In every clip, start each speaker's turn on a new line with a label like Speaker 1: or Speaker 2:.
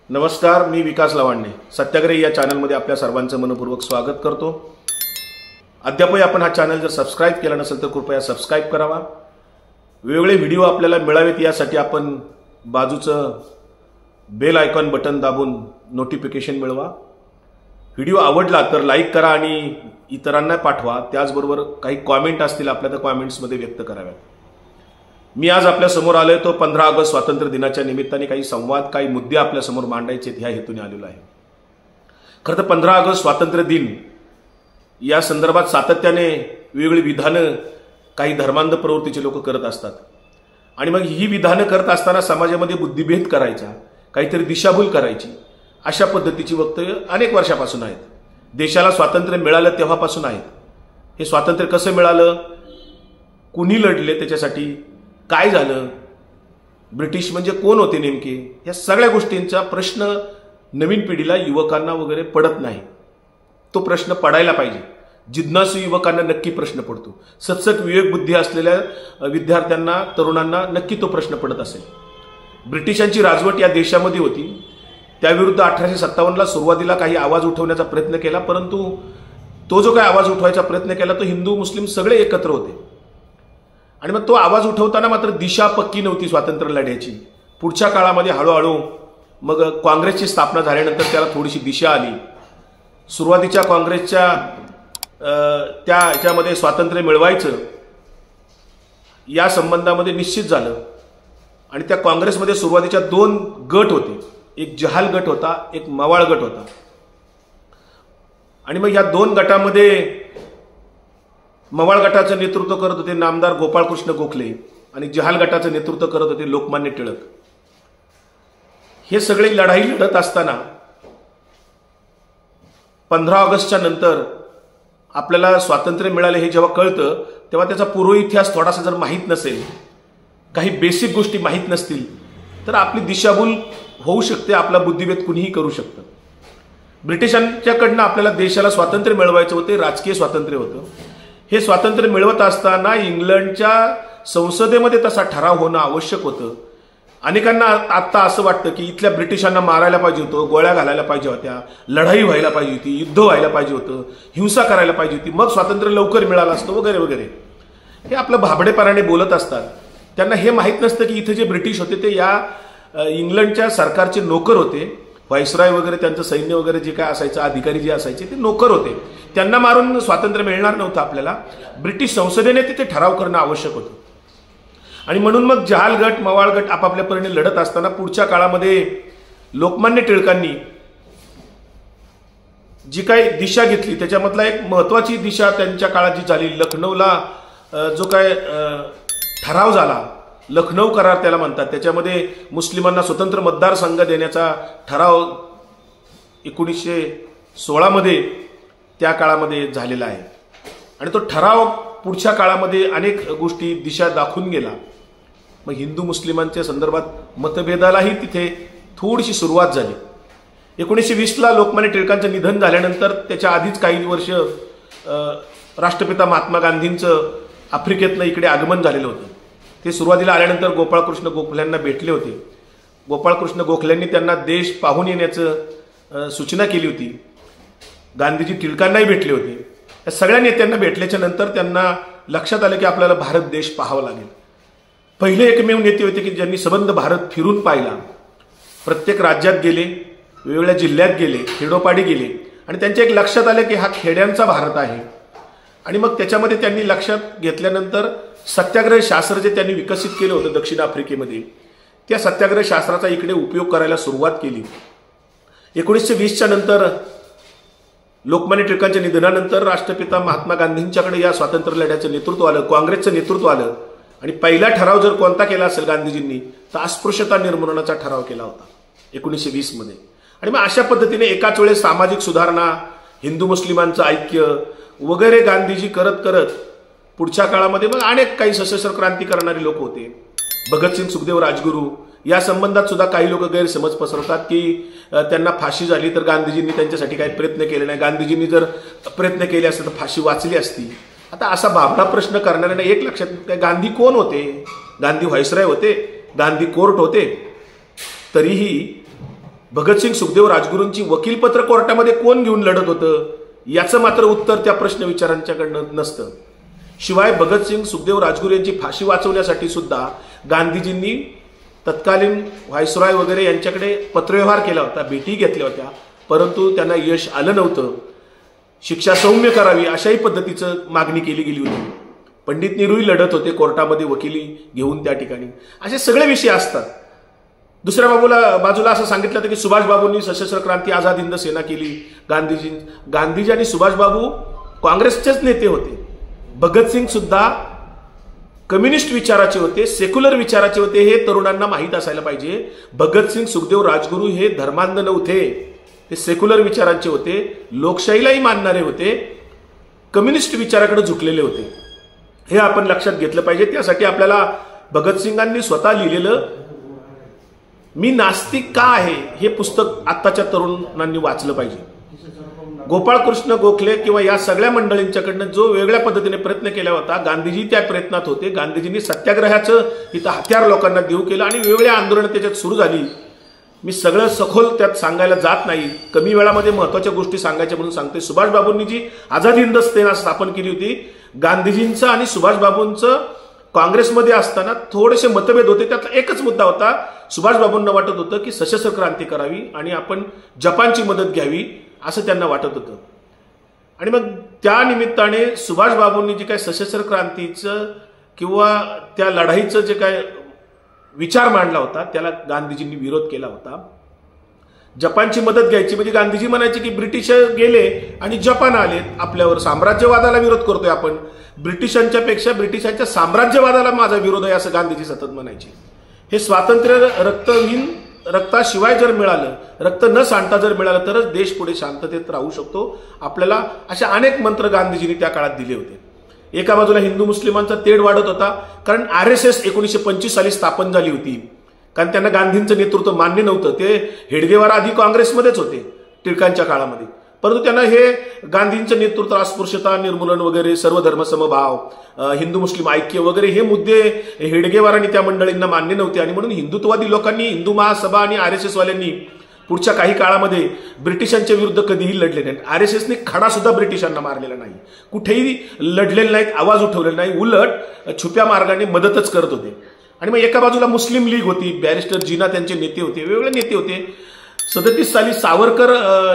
Speaker 1: नमस्कार, मी विकास लवांडे सत्याग्रही या चॅनलमध्ये आपल्या सर्वांचं मनपूर्वक स्वागत करतो। अद्यापही आपण हा चॅनल जर सबस्क्राइब केला नसेल तर कृपया सबस्क्राइब करावा। वेगवेगळे व्हिडिओ आपल्याला मिळावेत यासाठी आपण बाजूचं बेल आयकॉन बटन दाबून नोटिफिकेशन मिळवा। व्हिडिओ आवडला तर लाईक करा आणि इतरांना पाठवा। त्याचबरोबर काही कमेंट असतील आपल्या तर कमेंट्समध्ये व्यक्त कराव्या। मी आज आपल्या समोर आलोय तो 15 ऑगस्ट स्वातंत्र्य दिनाच्या निमित्ताने काही संवाद काही मुद्दे आपल्या समोर मांडायचे ह्या हेतूने आलेलो आहे। खरं तर 15 ऑगस्ट स्वातंत्र्य दिन या संदर्भात सातत्याने वेगवेगळी विधानं काही धर्मांध प्रवृत्तीचे लोक करत असतात आणि मग ही विधानं करत असताना समाजामध्ये बुद्धिभेद करायचा, काहीतरी दिशाभूल करायची अशा पद्धतीची वक्तव्य अनेक वर्षापासून आहेत। देशाला स्वातंत्र्य मिळालं तेव्हापासून आहेत। हे स्वातंत्र्य कसं मिळालं, कुणी लढले त्याच्यासाठी, काय झालं, ब्रिटिश म्हणजे कोण होते नेमके, या सगळ्या गोष्टींचा प्रश्न नवीन पिढीला युवकांना वगैरे पडत नाही। तो प्रश्न पडायला पाहिजे। जिज्ञासू युवकांना नक्की प्रश्न पडतो। सतसत विवेक बुद्धी असलेल्या विद्यार्थ्यांना तरुणांना नक्की तो प्रश्न पडत असेल। ब्रिटिशांची राजवट या देशामध्ये होती, त्याविरुद्ध 1857ला सुरुवातीला काही आवाज उठवण्याचा प्रयत्न केला, परंतु तो जो काही आवाज उठवायचा प्रयत्न केला तो हिंदू मुस्लिम सगळे एकत्र होते आणि मग तो आवाज उठवताना मात्र दिशा पक्की नव्हती स्वातंत्र्य लढ्याची। पुढच्या काळामध्ये हळूहळू मग काँग्रेसची स्थापना झाल्यानंतर त्याला थोडीशी दिशा आली। सुरुवातीच्या काँग्रेसच्या त्या ह्याच्यामध्ये स्वातंत्र्य मिळवायचं या संबंधामध्ये निश्चित झालं आणि त्या काँग्रेसमध्ये सुरुवातीच्या 2 गट होते, एक जहाल गट होता, एक मवाळ गट होता आणि मग या 2 गटामध्ये मवाळ गटाचं नेतृत्व करत होते नामदार गोपाळकृष्ण गोखले आणि जहाल गटाचं नेतृत्व करत होते लोकमान्य टिळक। हे सगळे लढाई लढत असताना 15 ऑगस्टच्या नंतर आपल्याला स्वातंत्र्य मिळाले हे जेव्हा कळतं तेव्हा त्याचा पूर्व इतिहास थोडासा जर माहीत नसेल, काही बेसिक गोष्टी माहीत नसतील तर आपली दिशाभूल होऊ शकते, आपला बुद्धिभेद कुणीही करू शकतं। ब्रिटिशांच्याकडनं आपल्याला देशाला स्वातंत्र्य मिळवायचं होते, राजकीय स्वातंत्र्य होतं। हे स्वातंत्र्य मिळवत असताना इंग्लंडच्या संसदेमध्ये तसा ठराव होणं आवश्यक होतं। अनेकांना आता असं वाटतं की इथल्या ब्रिटिशांना मारायला पाहिजे होतं, गोळ्या घालायला पाहिजे होत्या, लढाई व्हायला पाहिजे होती, युद्ध व्हायला पाहिजे होतं, हिंसा करायला पाहिजे होती, मग स्वातंत्र्य लवकर मिळालं असतं वगैरे वगैरे। हे आपलं भाबडेपणाने बोलत असतात। त्यांना हे माहीत नसतं की इथे जे ब्रिटिश होते ते या इंग्लंडच्या सरकारचे नोकर होते। व्हाईसरॉय वगैरे त्यांचं सैन्य वगैरे जे काय असायचं, अधिकारी जे असायचे ते नोकर होते। त्यांना मारून स्वातंत्र्य मिळणार नव्हतं आपल्याला। ब्रिटिश संसदेने तिथे ठराव करणं आवश्यक होतं आणि म्हणून मग जहाल गट मवाळ गट आपापल्या परीने लढत असताना पुढच्या काळामध्ये लोकमान्य टिळकांनी जी काही दिशा घेतली त्याच्यामधला एक महत्वाची दिशा त्यांच्या काळात जी झाली, लखनौला जो काय ठराव झाला, लखनौ करार त्याला म्हणतात, त्याच्यामध्ये मुस्लिमांना स्वतंत्र मतदारसंघ देण्याचा ठराव 1916 मध्ये त्या काळामध्ये झालेला आहे आणि तो ठराव पुढच्या काळामध्ये अनेक गोष्टी दिशा दाखवून गेला। मग हिंदू मुस्लिमांच्या संदर्भात मतभेदालाही तिथे थोडीशी सुरुवात झाली। 1920ला लोकमान्य टिळकांचं निधन झाल्यानंतर त्याच्या आधीच काही वर्ष राष्ट्रपिता महात्मा गांधींचं आफ्रिकेतनं इकडे आगमन झालेलं होतं। ते सुरुवातीला आल्यानंतर गोपाळकृष्ण गोखल्यांना भेटले होते। गोपाळकृष्ण गोखल्यांनी त्यांना देश पाहून येण्याचं सूचना केली होती। गांधीजी टिळकांनाही भेटले होते। या सगळ्या नेत्यांना भेटल्याच्या नंतर त्यांना लक्षात आलं की आपल्याला भारत देश पाहावा लागेल। पहिले एकमेव नेते होते की ज्यांनी संबंध भारत फिरून पाहिला। प्रत्येक राज्यात गेले, वेगवेगळ्या जिल्ह्यात गेले, खेडोपाडी गेले आणि त्यांच्या एक लक्षात आलं की हा खेड्यांचा भारत आहे आणि मग त्याच्यामध्ये त्यांनी लक्षात घेतल्यानंतर सत्याग्रह शास्त्र जे त्यांनी विकसित केलं होतं दक्षिण आफ्रिकेमध्ये, त्या सत्याग्रह शास्त्राचा इकडे उपयोग करायला सुरुवात केली। 1920च्या नंतर लोकमान्य टिळकांच्या निधनानंतर राष्ट्रपिता महात्मा गांधींच्याकडे या स्वातंत्र्य लढ्याचं नेतृत्व आलं, काँग्रेसचं नेतृत्व आलं आणि पहिला ठराव जर कोणता केला असेल गांधीजींनी तर अस्पृश्यता निर्मूलनाचा ठराव केला होता 1920 मध्ये। आणि मग अशा पद्धतीने एकाच वेळेस सामाजिक सुधारणा, हिंदू मुस्लिमांचं ऐक्य वगैरे गांधीजी करत करत पुढच्या काळामध्ये मग अनेक काही सशस्त्र क्रांती करणारे लोक होते। भगतसिंग, सुखदेव, राजगुरू या संबंधात सुद्धा काही लोक गैरसमज पसरवतात की त्यांना फाशी झाली तर गांधीजींनी त्यांच्यासाठी काही प्रयत्न केले नाही, गांधीजींनी जर प्रयत्न केले असते तर फाशी वाचली असती। आता असा भाबडा प्रश्न करणाऱ्यांना एक लक्षात, गांधी कोण होते? गांधी व्हाईसरॉय होते, गांधी कोर्ट होते, तरीही भगतसिंग सुखदेव राजगुरूंची वकीलपत्र कोर्टामध्ये कोण घेऊन लढत होतं याचं मात्र उत्तर त्या प्रश्न विचारांच्याकडनं नसतं. शिवाय भगतसिंग सुखदेव राजगुरू यांची फाशी वाचवण्यासाठी सुद्धा गांधीजींनी तत्कालीन व्हायसरॉय वगैरे यांच्याकडे पत्रव्यवहार केला होता, भेटी घेतल्या होत्या, परंतु त्यांना यश आलं नव्हतं. शिक्षा सौम्य करावी अशाही पद्धतीचं मागणी केली गेली होती. पंडित नेहरूही लढत होते कोर्टामध्ये वकिली घेऊन त्या ठिकाणी. असे सगळे विषय असतात. दुसऱ्या बाजूला असं सांगितलं होतं की सुभाषबाबूंनी सशस्त्र क्रांती आझाद हिंद सेना केली. गांधीजी आणि सुभाषबाबू काँग्रेसचेच नेते होते. भगतसिंग सुद्धा कम्युनिस्ट विचाराचे होते, सेक्युलर विचाराचे होते. हे तरुणांना माहीत असायला पाहिजे. भगतसिंग सुखदेव राजगुरू हे धर्मांध नव्हते, ते सेक्युलर विचारांचे होते, लोकशाहीलाही मानणारे होते, कम्युनिस्ट विचाराकडे झुकलेले होते. हे आपण लक्षात घेतलं पाहिजे. त्यासाठी आपल्याला भगतसिंगांनी स्वतः लिहिलेलं मी नास्तिक का आहे हे पुस्तक आत्ताच्या तरुणांनी वाचलं पाहिजे. गोपाळकृष्ण गोखले किंवा या सगळ्या मंडळींच्याकडनं जो वेगळ्या पद्धतीने प्रयत्न केला होता, गांधीजी त्या प्रयत्नात होते. गांधीजींनी सत्याग्रहाचं इथं हत्यार लोकांना देऊ केलं आणि वेगवेगळ्या आंदोलनं त्याच्यात सुरू झाली. मी सगळं सखोल त्यात सांगायला जात नाही, कमी वेळामध्ये महत्वाच्या गोष्टी सांगायच्या म्हणून सांगते. सुभाषबाबूंनी जी आझाद हिंद सेना स्थापन केली होती, गांधीजींचं आणि सुभाषबाबूंचं काँग्रेसमध्ये असताना थोडेसे मतभेद होते. त्यातला एकच मुद्दा होता, सुभाषबाबूंना वाटत होतं की सशस्त्र क्रांती करावी आणि आपण जपानची मदत घ्यावी असं त्यांना वाटत होतं. आणि मग त्या निमित्ताने सुभाषबाबूंनी जे काय सशस्त्र क्रांतीचं किंवा त्या लढाईचं जे काय विचार मांडला होता त्याला गांधीजींनी विरोध केला होता. जपानची मदत घ्यायची म्हणजे गांधीजी म्हणायचे की ब्रिटिश गेले आणि जपान आले आपल्यावर, साम्राज्यवादाला विरोध करतोय आपण, ब्रिटिशांच्या पेक्षा ब्रिटिशांच्या साम्राज्यवादाला माझा विरोध आहे असं गांधीजी सतत म्हणायचे. हे स्वातंत्र्य रक्ताशिवाय जर मिळालं, रक्त न सांडता जर मिळालं तरच देश पुढे शांततेत राहू शकतो. आपल्याला अशा अनेक मंत्र गांधीजींनी त्या काळात दिले होते. एका बाजूला हिंदू मुस्लिमांचा तेढ वाढत होता, कारण RSS 1925 साली स्थापन झाली होती. कारण त्यांना गांधींचं नेतृत्व मान्य नव्हतं. ते हेडगेवार आधी काँग्रेसमध्येच होते टिळकांच्या काळामध्ये, परंतु त्यांना हे गांधींचं नेतृत्व, अस्पृश्यता निर्मूलन वगैरे, सर्वधर्म समभाव, हिंदू मुस्लिम ऐक्य वगैरे हे मुद्दे हेडगेवार आणि त्या मंडळींना मान्य नव्हते. आणि म्हणून हिंदुत्ववादी लोकांनी, हिंदू महासभा आणि RSS वाल्यांनी पुढच्या काही काळामध्ये ब्रिटिशांच्या विरुद्ध कधीही लढले नाहीत. RSSने खडा सुद्धा ब्रिटिशांना मारलेला नाही, कुठेही लढलेले नाहीत, आवाज उठवलेला नाही, उलट छुप्या मार्गाने मदतच करत होते. आणि मग एका बाजूला मुस्लिम लीग होती, बॅरिस्टर जिना त्यांचे नेते होते, वेगवेगळे नेते होते. 37 साली सावरकर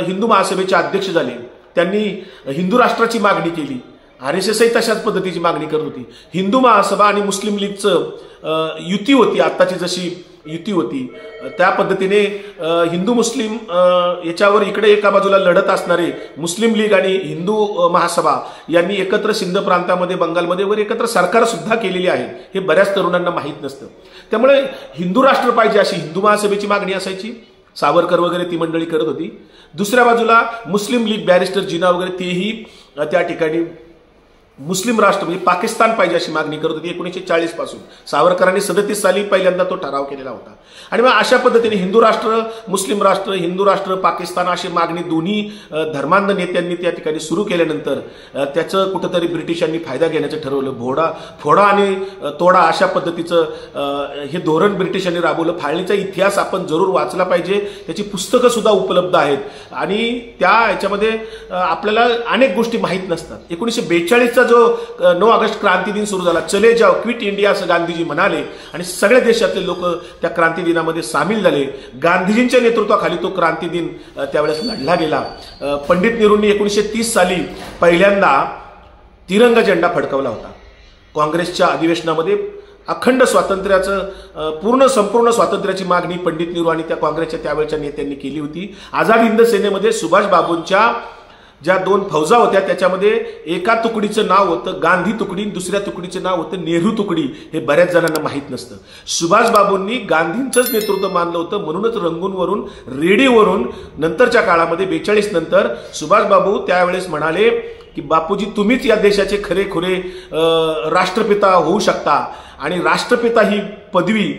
Speaker 1: हिंदू महासभेचे अध्यक्ष झाले. त्यांनी हिंदू राष्ट्राची मागणी केली. RSSही तशाच पद्धतीची मागणी करत होती. हिंदू महासभा आणि मुस्लिम लीगचं युती होती, आत्ताची जशी युती होती त्या पद्धतीने हिंदू मुस्लिम याच्यावर इकडे एका बाजूला लढत असणारे मुस्लिम लीग आणि हिंदू महासभा यांनी एकत्र सिंध प्रांतामध्ये, बंगालमध्ये वर एकत्र सरकार सुद्धा केलेली आहे. हे बऱ्याच तरुणांना माहीत नसतं. त्यामुळे हिंदू राष्ट्र पाहिजे अशी हिंदू महासभेची मागणी असायची. सावरकर वगैरे ती मंडळी करत होती. दुसऱ्या बाजूला मुस्लिम लीग, बॅरिस्टर जिना वगैरे तेही त्या ठिकाणी मुस्लिम राष्ट्र म्हणजे पाकिस्तान पाहिजे अशी मागणी करत होती. 1940 पासून सावरकरांनी 37 साली पहिल्यांदा तो ठराव केलेला होता. आणि मग अशा पद्धतीने हिंदू राष्ट्र, मुस्लिम राष्ट्र, हिंदू राष्ट्र, पाकिस्तान अशी मागणी दोन्ही धर्मांध नेत्यांनी त्या ठिकाणी सुरू केल्यानंतर त्याचं कुठंतरी ब्रिटिशांनी फायदा घेण्याचं ठरवलं. फोडा आणि तोडा अशा पद्धतीचं हे धोरण ब्रिटिशांनी राबवलं. फाळणीचा इतिहास आपण जरूर वाचला पाहिजे. त्याची पुस्तकं सुद्धा उपलब्ध आहेत आणि त्या याच्यामध्ये आपल्याला अनेक गोष्टी माहीत नसतात. 1942 जो 9 ऑगस्ट क्रांती दिन सुरू झाला, चले जाओ, क्विट इंडिया असं गांधीजी म्हणाले आणि सगळ्या देशातले लोक त्या क्रांती दिनामध्ये सामील झाले. गांधीजींच्या नेतृत्वाखाली तो क्रांती दिन त्यावेळेस लढला गेला. पंडित नेहरूंनी 1930 साली पहिल्यांदा तिरंगा झेंडा फडकवला होता. काँग्रेसच्या अधिवेशनामध्ये अखंड स्वातंत्र्याचं संपूर्ण स्वातंत्र्याची मागणी पंडित नेहरू आणि त्या काँग्रेसच्या त्यावेळच्या नेत्यांनी केली होती. आझाद हिंद सेनेमध्ये सुभाषबाबूंच्या ज्या 2 फौजा होत्या त्याच्यामध्ये एका तुकडीचं नाव होतं गांधी तुकडी, दुसऱ्या तुकडीचं नाव होतं नेहरू तुकडी. हे बऱ्याच जणांना माहीत नसतं. सुभाषबाबूंनी गांधींचंच नेतृत्व मानलं होतं, म्हणूनच रंगूनवरून, रेडिओवरून नंतरच्या काळामध्ये 42 नंतर सुभाषबाबू त्यावेळेस म्हणाले की बापूजी तुम्हीच या देशाचे खरेखुरे राष्ट्रपिता होऊ शकता. आणि राष्ट्रपिता ही पदवी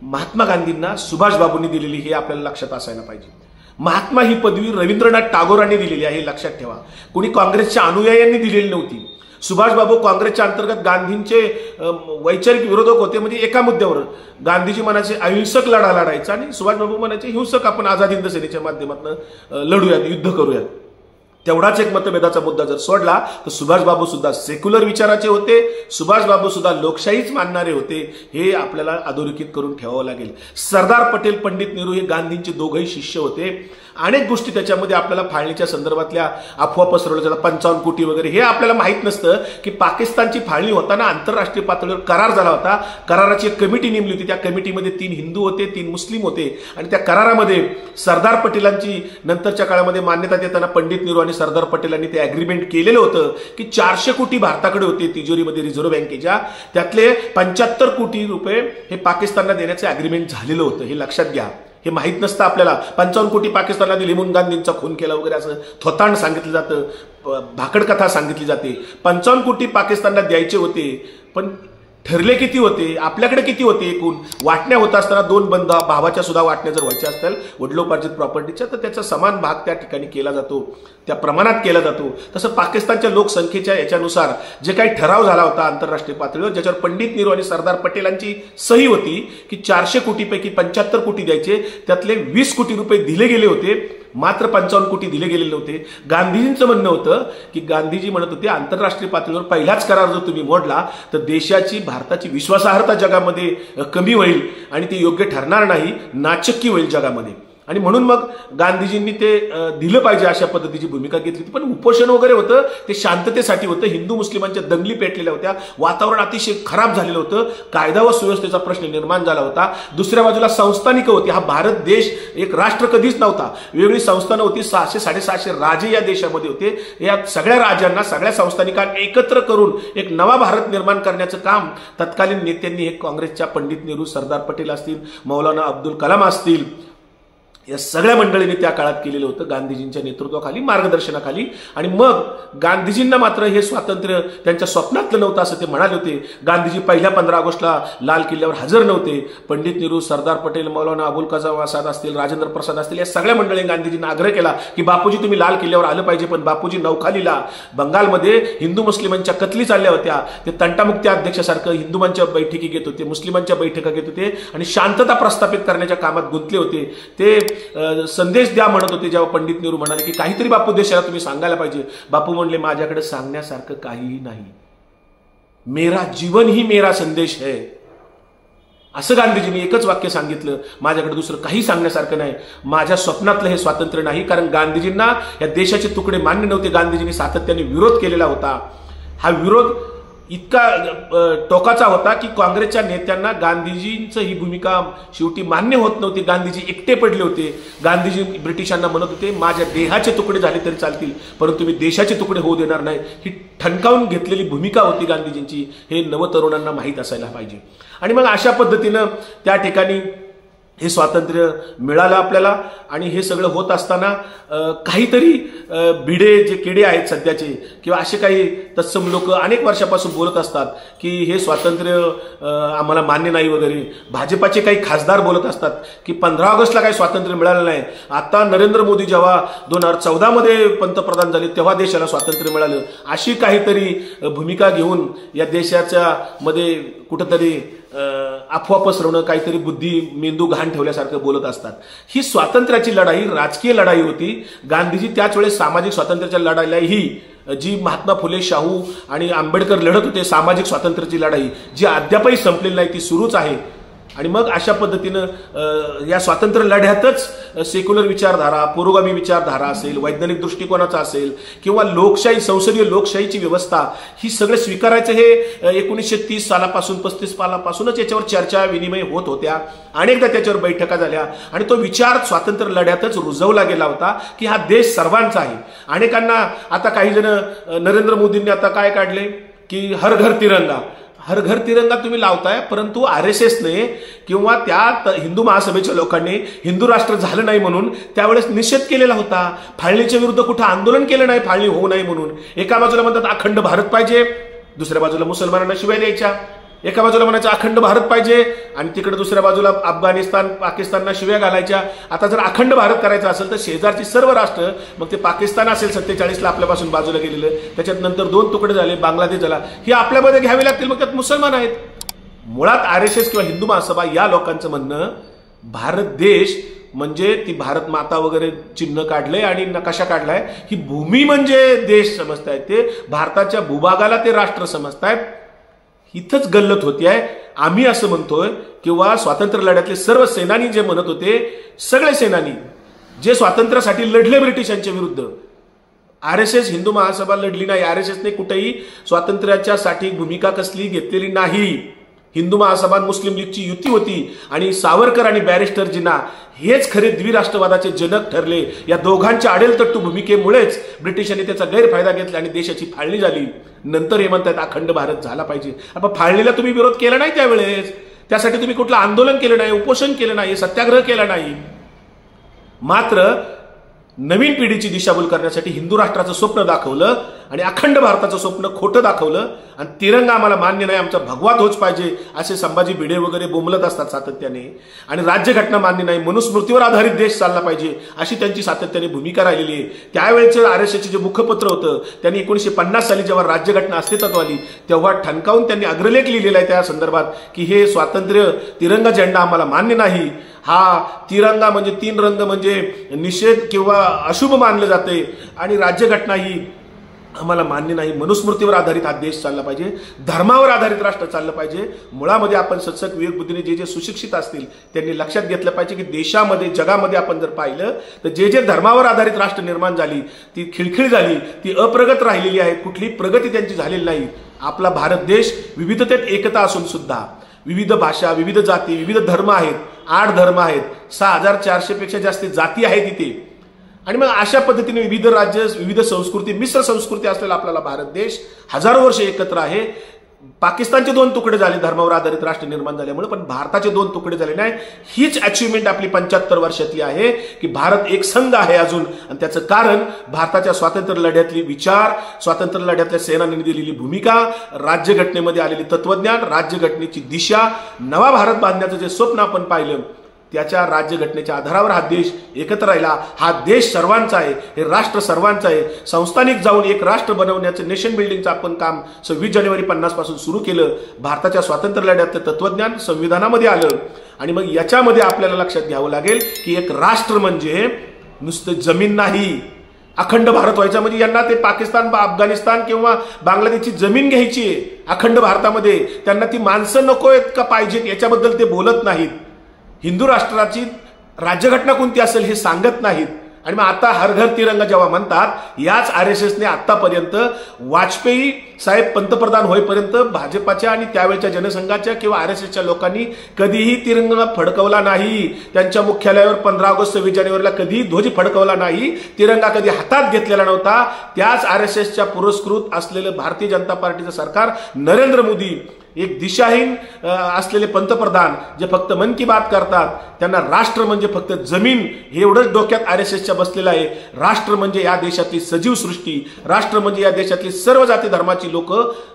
Speaker 1: महात्मा गांधींना सुभाषबाबूंनी दिलेली हे आपल्याला लक्षात असायला पाहिजे. महात्मा ही पदवी रवींद्रनाथ टागोरांनी दिलेली आहे, हे लक्षात ठेवा. कोणी काँग्रेसच्या अनुयायांनी दिलेली नव्हती. सुभाषबाबू काँग्रेसच्या अंतर्गत गांधींचे वैचारिक विरोधक होते. म्हणजे एका मुद्द्यावर गांधीजी म्हणायचे अहिंसक लढा लढायचा आणि सुभाषबाबू म्हणायचे हिंसक आपण आझाद हिंद सेनेच्या माध्यमातून लढूयात, युद्ध करूयात. तेवढाच एक मतभेदाचा मुद्दा जर सोडला तर सुभाषबाबू सुद्धा सेक्युलर विचाराचे होते, सुभाषबाबू सुद्धा लोकशाहीच मानणारे होते. हे आपल्याला अधोरेखित करून ठेवावं लागेल. सरदार पटेल, पंडित नेहरू हे गांधींचे दोघंही शिष्य होते. अनेक गोष्टी त्याच्यामध्ये आपल्याला फाळणीच्या संदर्भातल्या अफवा पसरवल्या जातात, 55 कोटी वगैरे. हे आपल्याला माहित नसतं की पाकिस्तानची फाळणी होताना आंतरराष्ट्रीय पातळीवर करार झाला होता. कराराची एक कमिटी नेमली होती. त्या कमिटीमध्ये 3 हिंदू होते, 3 मुस्लिम होते आणि त्या करारामध्ये सरदार पटेलांची नंतरच्या काळामध्ये मान्यता देताना पंडित नेहरू आणि सरदार पटेलांनी ते अग्रीमेंट केलेलं होतं की 400 कोटी भारताकडे होते तिजोरीमध्ये रिझर्व्ह बँकेच्या, त्यातले 75 कोटी रुपये हे पाकिस्तानला देण्याचे अग्रीमेंट झालेलं होतं. हे लक्षात घ्या. हे माहित नसतं आपल्याला. 55 कोटी पाकिस्तानला दिले म्हणून गांधींचा खून केला वगैरे असं थोतांड सांगितलं जातं, भाकड कथा सांगितली जाते. 55 कोटी पाकिस्तानला द्यायचे होते, पण ठरले किती होते, आपल्याकडे किती होते एकूण. वाटण्या होत असताना 2 भावाच्या सुद्धा वाटण्या जर व्हायच्या असतील वडिलोपार्जित प्रॉपर्टीच्या, तर त्याचा समान भाग त्या ठिकाणी केला जातो, त्या प्रमाणात केला जातो. तसं पाकिस्तानच्या लोकसंख्येच्या याच्यानुसार जे काही ठराव झाला होता आंतरराष्ट्रीय पातळीवर, ज्याच्यावर पंडित नेहरू आणि सरदार पटेलांची सही होती की 400 कोटीपैकी 75 कोटी द्यायचे, त्यातले 20 कोटी रुपये दिले गेले होते, मात्र 55 कोटी दिले गेलेले नव्हते. गांधीजींचं म्हणणं होतं की गांधीजी म्हणत होते आंतरराष्ट्रीय पातळीवर पहिलाच करार जर तुम्ही मोडला तर देशाची, भारताची विश्वासार्हता जगामध्ये कमी होईल आणि ती योग्य ठरणार नाही, नाचक्की होईल जगामध्ये. आणि म्हणून मग गांधीजींनी ते दिलं पाहिजे अशा पद्धतीची भूमिका घेतली होती. पण उपोषण वगैरे होतं ते शांततेसाठी होतं. हिंदू मुस्लिमांच्या दंगली पेटलेल्या होत्या, वातावरण अतिशय खराब झालेलं होतं, कायदा व सुव्यवस्थेचा प्रश्न निर्माण झाला होता. दुसऱ्या बाजूला संस्थानिक होती. हा भारत देश एक राष्ट्र कधीच नव्हता, वेगळी संस्थानं होती. 600-750 राजे या देशामध्ये होते. या सगळ्या राजांना, सगळ्या संस्थानिकांना एकत्र करून एक नवा भारत निर्माण करण्याचं काम तत्कालीन नेत्यांनी, हे काँग्रेसच्या पंडित नेहरू, सरदार पटेल असतील, मौलाना अब्दुल कलाम असतील, या सगळ्या मंडळींनी त्या काळात केलेलं होतं गांधीजींच्या नेतृत्वाखाली, मार्गदर्शनाखाली. आणि मग गांधीजींना मात्र हे स्वातंत्र्य त्यांच्या स्वप्नातलं नव्हतं असं ते म्हणाले होते. गांधीजी पहिल्या 15 ऑगस्टला लाल किल्ल्यावर हजर नव्हते. पंडित नेहरू, सरदार पटेल, मौलाना अबुल कलाम आझाद असतील, राजेंद्र प्रसाद असतील, या सगळ्या मंडळींनी गांधीजींना आग्रह केला की बापूजी तुम्ही लाल किल्ल्यावर आलं पाहिजे. पण बापूजी नौखालीला बंगालमध्ये हिंदू मुस्लिमांच्या कतली चालल्या होत्या. ते तंटामुक्ती अध्यक्षासारखं हिंदूंच्या बैठकी घेत होते, मुस्लिमांच्या बैठका घेत होते आणि शांतता प्रस्थापित करण्याच्या कामात गुंतले होते. ते संदेश द्या म्हणत होते. जेव्हा पंडित नेहरू म्हणाले की काहीतरी बापू देशाला तुम्ही सांगायला पाहिजे, बापू म्हणले माझ्याकडे सांगण्यासारखं काहीही नाही, मेरा जीवन ही मेरा संदेश है. असं गांधीजींनी एकच वाक्य सांगितलं, माझ्याकडे दुसरं काही सांगण्यासारखं नाही, माझ्या स्वप्नातलं हे स्वातंत्र्य नाही. कारण गांधीजींना या देशाचे तुकडे मान्य नव्हते. गांधीजींनी सातत्याने विरोध केलेला होता. हा विरोध इतका टोकाचा होता की काँग्रेसच्या नेत्यांना गांधीजींचं ही भूमिका शेवटी मान्य होत नव्हती. गांधीजी एकटे पडले होते. गांधीजी ब्रिटिशांना म्हणत होते माझ्या देहाचे तुकडे झाले तरी चालतील, परंतु मी देशाचे तुकडे होऊ देणार नाही. ही ठणकावून घेतलेली भूमिका होती गांधीजींची. हे नवतरुणांना माहीत असायला पाहिजे. आणि मग अशा पद्धतीनं त्या ठिकाणी हे स्वातंत्र्य मिळालं आपल्याला. आणि हे सगळं होत असताना काहीतरी भिडे जे किडे आहेत सध्याचे, किंवा असे काही तत्सम लोक अनेक वर्षापासून बोलत असतात की हे स्वातंत्र्य आम्हाला मान्य नाही वगैरे. भाजपाचे काही खासदार बोलत असतात की 15 ऑगस्टला काही स्वातंत्र्य मिळालं नाही. आता नरेंद्र मोदी जेव्हा 2014 मध्ये पंतप्रधान झाले तेव्हा देशाला स्वातंत्र्य मिळालं. अशी काहीतरी भूमिका घेऊन या देशाच्या मध्ये कुठंतरी अफवा पसरवणं, काहीतरी बुद्धी मेंदू घाण ठेवल्यासारखं बोलत असतात. ही स्वातंत्र्याची लढाई राजकीय लढाई होती. गांधीजी त्याच वेळेस सामाजिक स्वातंत्र्याच्या लढाईला ही जी महात्मा फुले, शाहू आणि आंबेडकर लढत होते, सामाजिक स्वातंत्र्याची लढाई जी अद्यापही संपलेली नाही, ती सुरूच आहे. आणि मग अशा पद्धतीनं या स्वातंत्र्य लढ्यातच सेक्युलर विचारधारा, पुरोगामी विचारधारा असेल, वैज्ञानिक दृष्टिकोनाचा असेल, किंवा लोकशाही, संसदीय लोकशाहीची व्यवस्था, ही सगळे स्वीकारायचं हे 1930 सालापासून 35 सालापासूनच याच्यावर चर्चा विनिमय होत होत्या. अनेकदा त्याच्यावर बैठका झाल्या आणि तो विचार स्वातंत्र्य लढ्यातच रुजवला गेला होता की हा देश सर्वांचा आहे. अनेकांना आता काही जण नरेंद्र मोदींनी आता काय काढले की हर घर तिरंगा. हर घर तिरंगा तुम्ही लावताय, परंतु RSSने किंवा त्या हिंदू महासभेच्या लोकांनी हिंदू राष्ट्र झालं नाही म्हणून त्यावेळेस निषेध केलेला होता. फाळणीच्या विरुद्ध कुठं आंदोलन केलं नाही फाळणी होऊ नये म्हणून. एका बाजूला म्हणतात अखंड भारत पाहिजे, दुसऱ्या बाजूला मुसलमानांना शिवाय द्यायच्या. एका बाजूला म्हणायचं अखंड भारत पाहिजे आणि तिकडे दुसऱ्या बाजूला अफगाणिस्तान पाकिस्तानना शिव्या घालायच्या. आता जर अखंड भारत करायचा असेल तर शेजारची सर्व राष्ट्र, मग ते पाकिस्तान असेल 47ला आपल्यापासून बाजूला गेलेलं, त्याच्यात नंतर 2 तुकडे झाले, बांगलादेश झाला, ही आपल्यामध्ये घ्यावी लागतील. मग त्यात मुसलमान आहेत. मुळात RSS किंवा हिंदू महासभा या लोकांचं म्हणणं भारत देश म्हणजे ती भारत माता वगैरे चिन्ह काढलंय आणि नकाशा काढलाय, ही भूमी म्हणजे देश समजतायत, ते भारताच्या भूभागाला ते राष्ट्र समजतायत. इथंच गल्लत होती आहे. आम्ही असं म्हणतोय किंवा स्वातंत्र्य लढ्यातले सर्व सेनानी जे म्हणत होते, सगळे सेनानी जे स्वातंत्र्यासाठी लढले ब्रिटिशांच्या विरुद्ध, RSS हिंदू महासभा लढली नाही. RSSने कुठेही स्वातंत्र्याच्या साठी भूमिका कसली घेतलेली नाही. हिंदू महासभा मुस्लिम लीगची युती होती आणि सावरकर आणि बॅरिस्टर जिना हेच खरे द्विराष्ट्रवादाचे जनक ठरले. या दोघांच्या आडेलतट्टू भूमिकेमुळेच ब्रिटिशांनी त्याचा गैरफायदा घेतला आणि देशाची फाळणी झाली. नंतर हे म्हणतात अखंड भारत झाला पाहिजे. आपण फाळणीला तुम्ही विरोध केला नाही त्यावेळेस, त्यासाठी तुम्ही कुठलं आंदोलन केलं नाही, उपोषण केलं नाही, सत्याग्रह केला नाही. मात्र नवीन पिढीची दिशाभूल करण्यासाठी हिंदू राष्ट्राचं स्वप्न दाखवलं आणि अखंड भारताचं स्वप्न खोटं दाखवलं. आणि तिरंगा आम्हाला मान्य नाही, आमचा भगवा ध्वज पाहिजे असे संभाजी भिडे वगैरे बोंबलत असतात सातत्याने. आणि राज्यघटना मान्य नाही, मनुस्मृतीवर आधारित देश चालला पाहिजे अशी त्यांची सातत्याने भूमिका राहिलेली आहे. त्यावेळेचं RSSचे जे मुखपत्र होतं त्यांनी 1950 साली जेव्हा राज्यघटना अस्तित्वात आली तेव्हा ठणकावून त्यांनी अग्रलेख लिहिलेला आहे त्या संदर्भात की हे स्वातंत्र्य तिरंगा झेंडा आम्हाला मान्य नाही. हा तिरंगा म्हणजे 3 रंग म्हणजे निषेध किंवा अशुभ मानलं जाते आणि राज्यघटना ही आम्हाला मान्य नाही. मनुस्मृतीवर आधारित हा देश चालला पाहिजे, धर्मावर आधारित राष्ट्र चाललं पाहिजे. मुळामध्ये आपण सत्सक विवेक बुद्धीने जे जे सुशिक्षित असतील त्यांनी लक्षात घेतलं पाहिजे की देशामध्ये जगामध्ये आपण जर पाहिलं तर जे जे धर्मावर आधारित राष्ट्र निर्माण झाली ती खिळखिळ झाली, ती अप्रगत राहिलेली आहे, कुठली प्रगती त्यांची झालेली नाही. आपला भारत देश विविधतेत एकता असून सुद्धा विविध भाषा, विविध जाती, विविध धर्म आहेत, 8 धर्म आहेत, 6400 पेक्षा जास्त जाती आहेत इथे. आणि मग अशा पद्धतीने विविध राज्य, विविध संस्कृती, मिश्र संस्कृती असलेला आपल्याला भारत देश हजारो वर्ष एकत्र आहे. पाकिस्तानचे 2 तुकडे झाले धर्मावर आधारित राष्ट्र निर्माण झाल्यामुळे, पण भारताचे 2 तुकडे झाले नाही. हीच अचिव्हमेंट आपली 75 वर्षातली आहे की भारत एक संघ आहे अजून. आणि त्याचं कारण भारताच्या स्वातंत्र्य लढ्यातली विचार, स्वातंत्र्य लढ्यातल्या सेनानींनी दिलेली भूमिका, राज्यघटनेमध्ये आलेली तत्वज्ञान, राज्यघटनेची दिशा, नवा भारत बांधण्याचं जे स्वप्न आपण पाहिलं त्याच्या राज्यघटनेच्या आधारावर हा देश एकत्र राहिला. हा देश सर्वांचा आहे, हे राष्ट्र सर्वांचं आहे. संस्थानिक जाऊन एक राष्ट्र बनवण्याचं, नेशन बिल्डिंगचं आपण काम 26 जानेवारी 50 पासून सुरू केलं. भारताच्या स्वातंत्र्य लढ्यातलं तत्वज्ञान संविधानामध्ये आलं. आणि मग याच्यामध्ये आपल्याला लक्षात घ्यावं लागेल की एक राष्ट्र म्हणजे नुसतं जमीन नाही. अखंड भारत व्हायचा म्हणजे यांना ते पाकिस्तान, अफगाणिस्तान किंवा बांगलादेशची जमीन घ्यायची आहे अखंड भारतामध्ये. त्यांना ती माणसं नको आहेत का पाहिजेत याच्याबद्दल ते बोलत नाहीत. हिंदू राष्ट्राची राज्यघटना कोणती असेल हे सांगत नाहीत. आणि मग आता हर घर तिरंगा जेव्हा म्हणतात, याच RSSने आतापर्यंत वाजपेयी साहेब पंतप्रधान होईपर्यंत भाजपाच्या आणि त्यावेळच्या जनसंघाच्या किंवा RSSच्या लोकांनी कधीही तिरंगा फडकवला नाही. त्यांच्या मुख्यालयावर 15 ऑगस्ट 26 जानेवारीला कधीही ध्वज फडकवला नाही, तिरंगा कधी हातात घेतलेला नव्हता. त्याच RSSच्या पुरस्कृत असलेलं भारतीय जनता पार्टीचं सरकार, नरेंद्र मोदी एक दिशाहीन असलेले पंतप्रधान जे फक्त मन की बात करतात, त्यांना राष्ट्र म्हणजे फक्त जमीन हे एवढंच डोक्यात RSSच्या बसलेलं आहे. राष्ट्र म्हणजे या देशातली सजीव सृष्टी, राष्ट्र म्हणजे या देशातली सर्व जाती धर्माची लोक,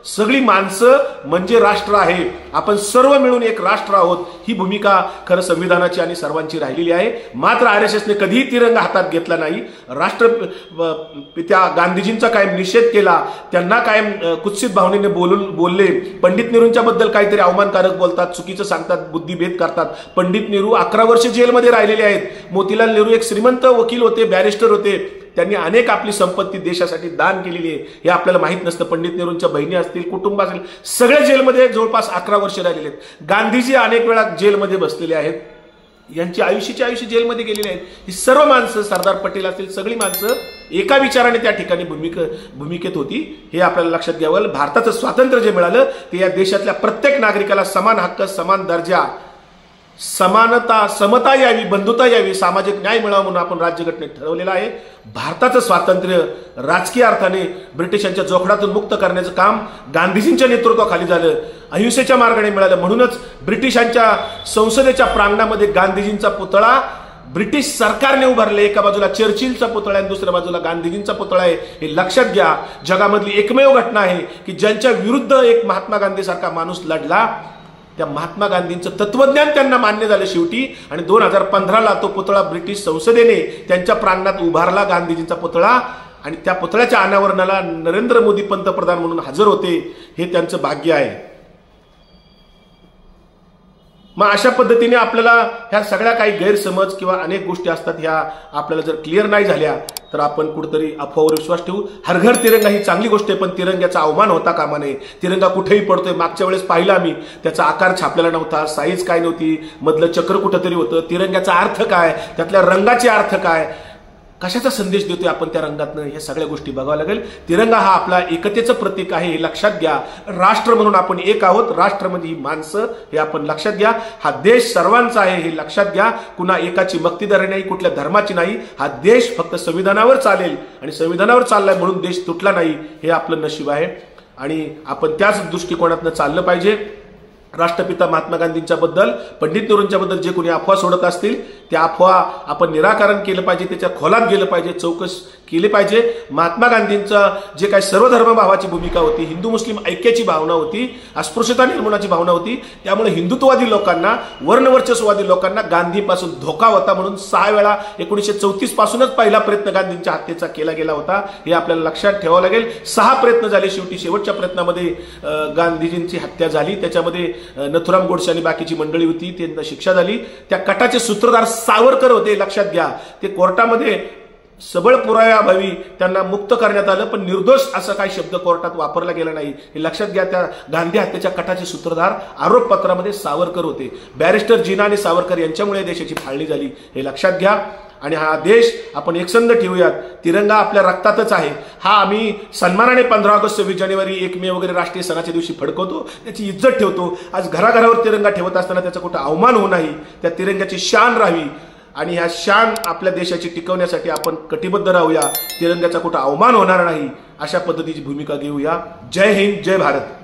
Speaker 1: सगळी माणसं म्हणजे राष्ट्र आहे. आपण सर्व मिळून एक राष्ट्र आहोत. ही भूमिका खरं संविधानाची आणि सर्वांची राहिलेली आहे. मात्र RSSने कधीही तिरंगा हातात घेतला नाही. राष्ट्रपित्या गांधीजींचा कायम निषेध केला, त्यांना कायम कुत्सित भावनेने बोलले. पंडित नेहरूंच्या बद्दल काहीतरी अवमानकारक बोलतात, चुकीचं सांगतात, बुद्धिभेद करतात. पंडित नेहरू 11 वर्ष जेलमध्ये राहिलेले आहेत. मोतीलाल नेहरू एक श्रीमंत वकील होते, बॅरिस्टर होते. त्यांनी अनेक आपली संपत्ती देशासाठी दान केलेली आहे, हे आपल्याला माहित नसतं. पंडित नेहरूंच्या बहिणी असतील, कुटुंब असेल, सगळे जेलमध्ये जवळपास 11 वर्ष राहिलेले आहेत. गांधीजी अनेक वेळा जेलमध्ये बसलेले आहेत. यांची आयुष्य जेलमध्ये गेलेली आहेत. ही सर्व माणसं, सरदार पटेल असतील, सगळी माणसं एका विचाराने त्या ठिकाणी भूमिकेत होती. हे आपल्याला लक्षात घ्यावं. भारताचं स्वातंत्र्य जे मिळालं ते या देशातल्या प्रत्येक नागरिकाला समान हक्क, समान दर्जा, समानता, समता यावी, बंधुता यावी, सामाजिक न्याय मिळावा म्हणून आपण राज्यघटनेत ठरवलेलं आहे. भारताचं स्वातंत्र्य राजकीय अर्थाने ब्रिटिशांच्या जोखडातून मुक्त करण्याचं काम गांधीजींच्या नेतृत्वाखाली झालं, अहिंसेच्या मार्गाने मिळालं. म्हणूनच ब्रिटिशांच्या संसदेच्या प्रांगणामध्ये गांधीजींचा पुतळा ब्रिटिश सरकारने उभारले. एका बाजूला चर्चिलचा पुतळा आहे, दुसऱ्या बाजूला गांधीजींचा पुतळा आहे. हे लक्षात घ्या. जगामधली एकमेव घटना आहे की ज्यांच्या विरुद्ध एक महात्मा गांधी सारखा माणूस लढला. त्या महात्मा गांधींचं तत्वज्ञान त्यांना मान्य झालं शेवटी, आणि 2015ला तो पुतळा ब्रिटिश संसदेने त्यांच्या प्रांगणात उभारला, गांधीजींचा पुतळा. आणि त्या पुतळ्याच्या अनावरणाला नरेंद्र मोदी पंतप्रधान म्हणून हजर होते. हे त्यांचं भाग्य आहे. मग अशा पद्धतीने आपल्याला ह्या सगळ्या काही गैरसमज किंवा अनेक गोष्टी असतात, ह्या आपल्याला जर क्लिअर नाही झाल्या तर आपण कुठेतरी अफवावर विश्वास ठेवू. हर घर तिरंगा ही चांगली गोष्ट आहे, पण तिरंग्याचा अवमान होता कामा नये. तिरंगा कुठेही पडतोय. मागच्या वेळेस पाहिलं आम्ही, त्याचा आकार छापलेला नव्हता, साईज काय नव्हती, मधलं चक्र कुठंतरी होतं. तिरंग्याचा अर्थ काय, त्यातल्या रंगाचे अर्थ काय, कशाचा संदेश देतोय आपण त्या रंगातनं, हे सगळ्या गोष्टी बघाव्या लागेल. तिरंगा हा आपला एकतेचं प्रतीक आहे, हे लक्षात घ्या. राष्ट्र म्हणून आपण एक आहोत. राष्ट्र म्हणजे ही माणसं, हे आपण लक्षात घ्या. हा देश सर्वांचा आहे, हे लक्षात घ्या. कुणा एकाची मक्तीदारी नाही, कुठल्या धर्माची नाही. हा देश फक्त संविधानावर चालेल, आणि संविधानावर चाललाय म्हणून देश तुटला नाही, हे आपलं नशीब आहे. आणि आपण त्याच दृष्टिकोनातनं चाललं पाहिजे. राष्ट्रपिता महात्मा गांधींच्या बद्दल, पंडित नेहरूंच्या बद्दल जे कोणी अफवा सोडत असतील, त्या अफवा आपण निराकरण केलं पाहिजे, त्याच्या खोलात गेलं पाहिजे, चौकशी केली पाहिजे. महात्मा गांधींचं जे काही सर्वधर्मभावाची भूमिका होती, हिंदू मुस्लिम ऐक्याची भावना होती, अस्पृश्यता निर्मूलनाची भावना होती, त्यामुळे हिंदुत्ववादी लोकांना, वर्णवर्चस्ववादी लोकांना गांधीपासून धोका होता. म्हणून 6 वेळा 1934 पासूनच पहिला प्रयत्न गांधींच्या हत्येचा केला गेला होता, हे आपल्याला लक्षात ठेवावं लागेल. 6 प्रयत्न झाले. शेवटी शेवटच्या प्रयत्नामध्ये गांधीजींची हत्या झाली. त्याच्यामध्ये नथुराम गोडसे आणि बाकीची मंडळी होती, त्यांना शिक्षा झाली. त्या कटाचे सूत्रधार सावरकर होते, लक्षात घ्या. ते कोर्टामध्ये सबळ पुराव्याअभावी त्यांना मुक्त करण्यात आलं, पण निर्दोष असा काही शब्द कोर्टात वापरला गेला नाही, हे लक्षात घ्या. त्या गांधी हत्येच्या कटाचे सूत्रधार आरोपपत्रामध्ये सावरकर होते. बॅरिस्टर जिना आणि सावरकर यांच्यामुळे देशाची फाळणी झाली, हे लक्षात घ्या. आणि हा देश आपण एकसंध ठेवूयात. तिरंगा आपल्या रक्तातच आहे. हा आम्ही सन्मानाने 15 ऑगस्ट, 26 जानेवारी, 1 मे वगैरे राष्ट्रीय सणाच्या दिवशी फडकवतो, त्याची इज्जत ठेवतो. आज घराघरावर तिरंगा ठेवत असताना त्याचा कुठं अवमान होऊ नाही, त्या तिरंग्याची शान राहावी. आणि ह्या शान आपल्या देशाची टिकवण्यासाठी आपण कटिबद्ध राहूया. तिरंग्याचा कुठं अवमान होणार नाही, अशा पद्धतीची भूमिका घेऊया. जय हिंद, जय भारत.